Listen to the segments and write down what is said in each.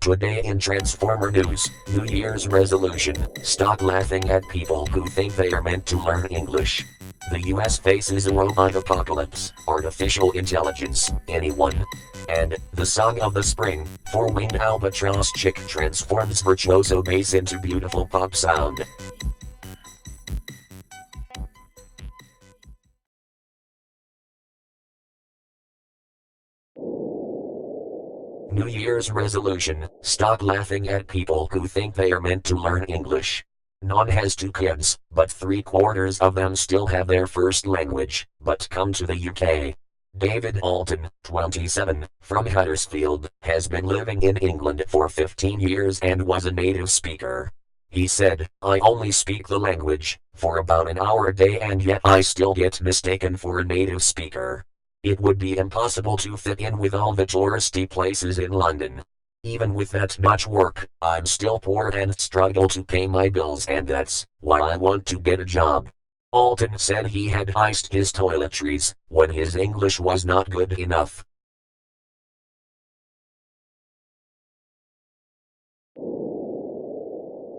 Today in Transformer News, New Year's resolution, stop laughing at people who think they are meant to learn English. The US faces a robot apocalypse, artificial intelligence, anyone. And, the song of the spring, four-winged Albatross chick transforms virtuoso bass into beautiful pop sound. New Year's resolution, stop laughing at people who think they are meant to learn English. Non has 2 kids, but 3/4 of them still have their first language, but come to the UK. David Alton, 27, from Huddersfield, has been living in England for 15 years and was a native speaker. He said, "I only speak the language for about an hour a day and yet I still get mistaken for a native speaker. It would be impossible to fit in with all the touristy places in London. Even with that much work, I'm still poor and struggle to pay my bills, and that's why I want to get a job." Alton said he had iced his toiletries when his English was not good enough.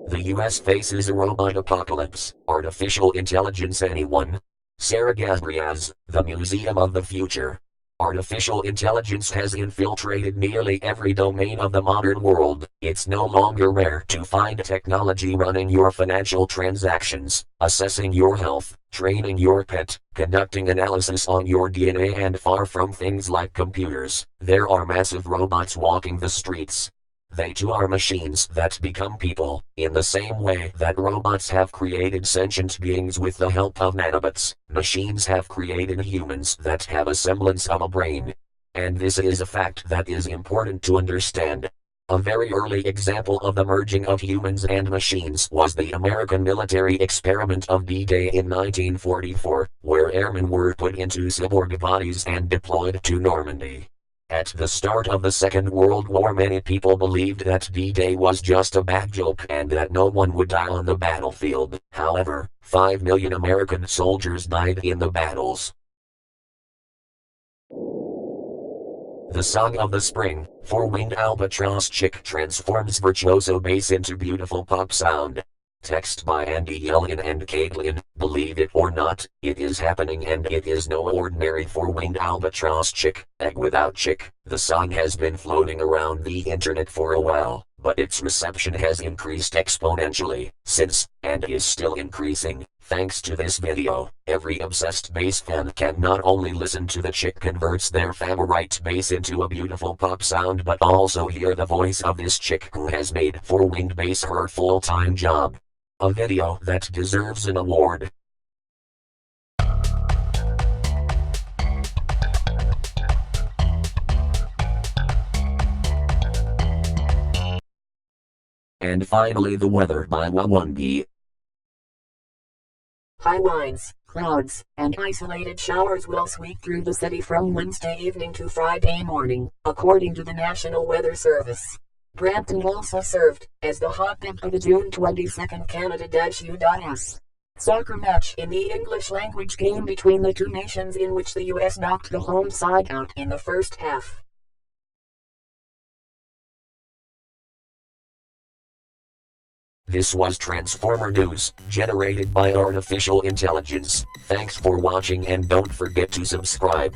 The US faces a robot apocalypse, artificial intelligence anyone? Sarah Gabrias, The Museum of the Future. Artificial intelligence has infiltrated nearly every domain of the modern world. It's no longer rare to find technology running your financial transactions, assessing your health, training your pet, conducting analysis on your DNA, and far from things like computers, there are massive robots walking the streets. They too are machines that become people, in the same way that robots have created sentient beings with the help of nanobots. Machines have created humans that have a semblance of a brain. And this is a fact that is important to understand. A very early example of the merging of humans and machines was the American military experiment of D-Day in 1944, where airmen were put into cyborg bodies and deployed to Normandy. At the start of the Second World War, many people believed that D-Day was just a bad joke and that no one would die on the battlefield. However, 5 million American soldiers died in the battles. The song of the spring, four-winged Albatross chick transforms virtuoso bass into beautiful pop sound. Text by Andy Yellen and Caitlin. Believe it or not, it is happening, and it is no ordinary four-winged albatross chick, egg without chick. The song has been floating around the internet for a while, but its reception has increased exponentially since, and is still increasing, thanks to this video. Every obsessed bass fan can not only listen to the chick converts their favorite bass into a beautiful pop sound, but also hear the voice of this chick who has made four-winged bass her full-time job. A video that deserves an award. And finally the weather by Wawungi. High winds, clouds, and isolated showers will sweep through the city from Wednesday evening to Friday morning, according to the National Weather Service. Brampton also served as the hotbed of the June 22 Canada-US soccer match in the English language game between the two nations, in which the US knocked the home side out in the first half. This was Transformer News, generated by artificial intelligence. Thanks for watching and don't forget to subscribe.